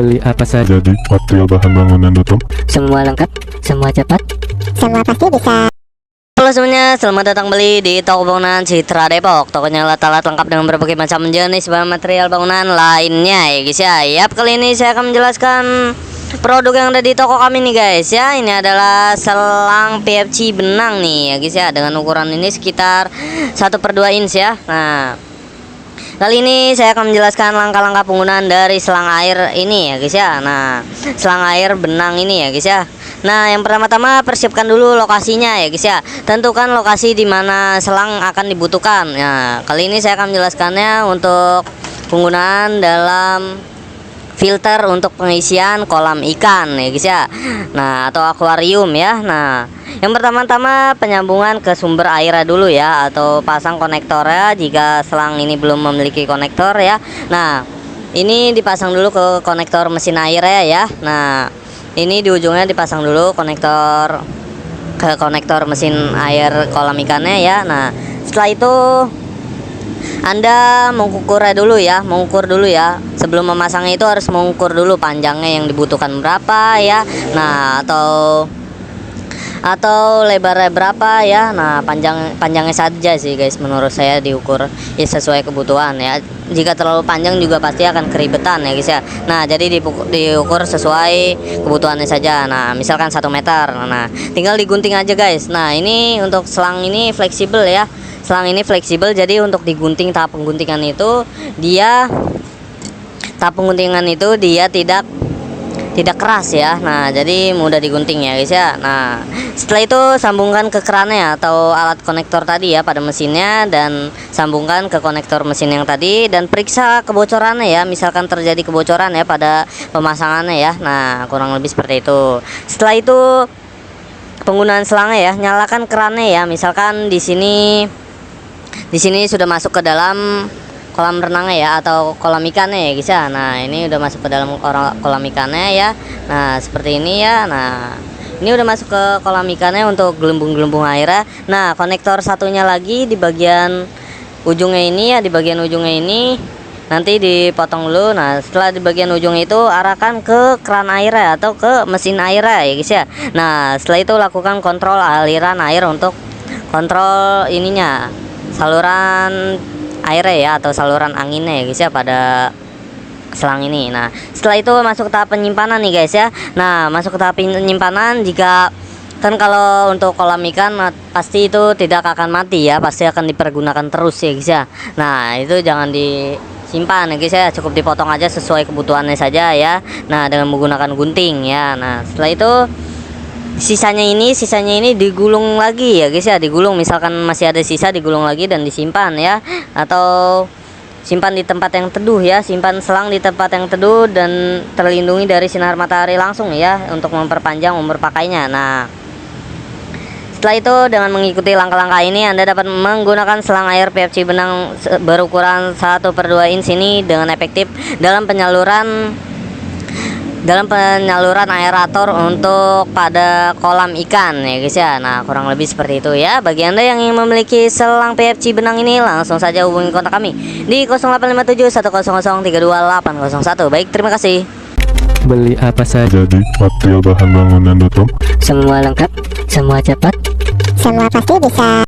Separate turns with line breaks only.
Beli apa saja
Jadi material bahan bangunan.com.
semua lengkap, semua cepat.
Semua pasti bisa.
Halo semuanya, selamat datang kembali di toko bangunan Citra Depok. Tokonya alat-alat lengkap dengan berbagai macam jenis bahan material bangunan lainnya ya guys ya. Yap, kali ini saya akan menjelaskan produk yang ada di toko kami nih guys ya. Ini adalah selang PFC benang nih ya guys ya, dengan ukuran ini sekitar 1/2 inch ya. Nah, kali ini saya akan menjelaskan langkah-langkah penggunaan dari selang air ini ya guys ya. Nah, selang air benang ini ya guys ya. Nah, yang pertama-tama persiapkan dulu lokasinya ya guys ya. Tentukan lokasi di mana selang akan dibutuhkan. Nah, kali ini saya akan menjelaskannya untuk penggunaan dalam filter untuk pengisian kolam ikan ya guys ya. Nah, atau akuarium ya. Nah, yang pertama-tama penyambungan ke sumber airnya dulu ya, atau pasang konektornya jika selang ini belum memiliki konektor ya. Nah, ini dipasang dulu ke konektor mesin airnya ya. Nah, ini di ujungnya dipasang dulu konektor ke konektor mesin air kolam ikannya ya. Nah, setelah itu Anda mengukurnya dulu ya, mengukur dulu ya. Sebelum memasangnya itu harus mengukur dulu panjangnya yang dibutuhkan berapa ya. Nah, atau lebarnya berapa ya. Nah, panjangnya saja sih guys menurut saya diukur ya sesuai kebutuhan ya. Jika terlalu panjang juga pasti akan keribetan ya guys ya. Nah, jadi diukur sesuai kebutuhannya saja. Nah, misalkan 1 meter. Nah, tinggal digunting aja guys. Nah, ini untuk selang ini fleksibel ya. Selang ini fleksibel, jadi untuk digunting tahap pengguntingan itu dia tidak keras ya. Nah, jadi mudah digunting ya guys ya. Nah, setelah itu sambungkan ke kerannya atau alat konektor tadi ya pada mesinnya, dan sambungkan ke konektor mesin yang tadi dan periksa kebocorannya ya. Misalkan terjadi kebocoran ya pada pemasangannya ya. Nah, kurang lebih seperti itu. Setelah itu penggunaan selangnya ya, nyalakan kerannya ya. Misalkan di sini sudah masuk ke dalam kolam renangnya ya, atau kolam ikannya ya guys ya. Nah, ini udah masuk ke dalam kolam ikannya ya. Nah, seperti ini ya. Nah, ini udah masuk ke kolam ikannya untuk gelembung-gelembung airnya. Nah, konektor satunya lagi di bagian ujungnya ini ya, di bagian ujungnya ini nanti dipotong dulu. Nah, setelah di bagian ujung itu arahkan ke keran airnya atau ke mesin airnya ya guys ya. Nah, setelah itu lakukan kontrol aliran air untuk kontrol ininya, saluran airnya ya, atau saluran anginnya ya guys ya pada selang ini. Nah, setelah itu masuk ke tahap penyimpanan nih guys ya. Nah, masuk ke tahap penyimpanan, jika kan kalau untuk kolam ikan pasti itu tidak akan mati ya, pasti akan dipergunakan terus ya guys ya. Nah, itu jangan disimpan ya guys ya, cukup dipotong aja sesuai kebutuhannya saja ya. Nah, dengan menggunakan gunting ya. Nah, setelah itu sisanya ini digulung lagi ya guys ya, digulung. Misalkan masih ada sisa, digulung lagi dan disimpan ya, atau simpan di tempat yang teduh ya. Simpan selang di tempat yang teduh dan terlindungi dari sinar matahari langsung ya, untuk memperpanjang umur pakainya. Nah, setelah itu dengan mengikuti langkah-langkah ini Anda dapat menggunakan selang air PFC benang berukuran 1/2 inch ini dengan efektif dalam penyaluran aerator untuk pada kolam ikan ya guys ya. Nah, kurang lebih seperti itu ya. Bagi Anda yang ingin memiliki selang PFC benang ini, langsung saja hubungi kontak kami di 0857 100 32801. Baik, terima kasih.
Beli apa saja
Jadi material bahan bangunan.com.
semua lengkap, semua cepat.
Semua pasti bisa.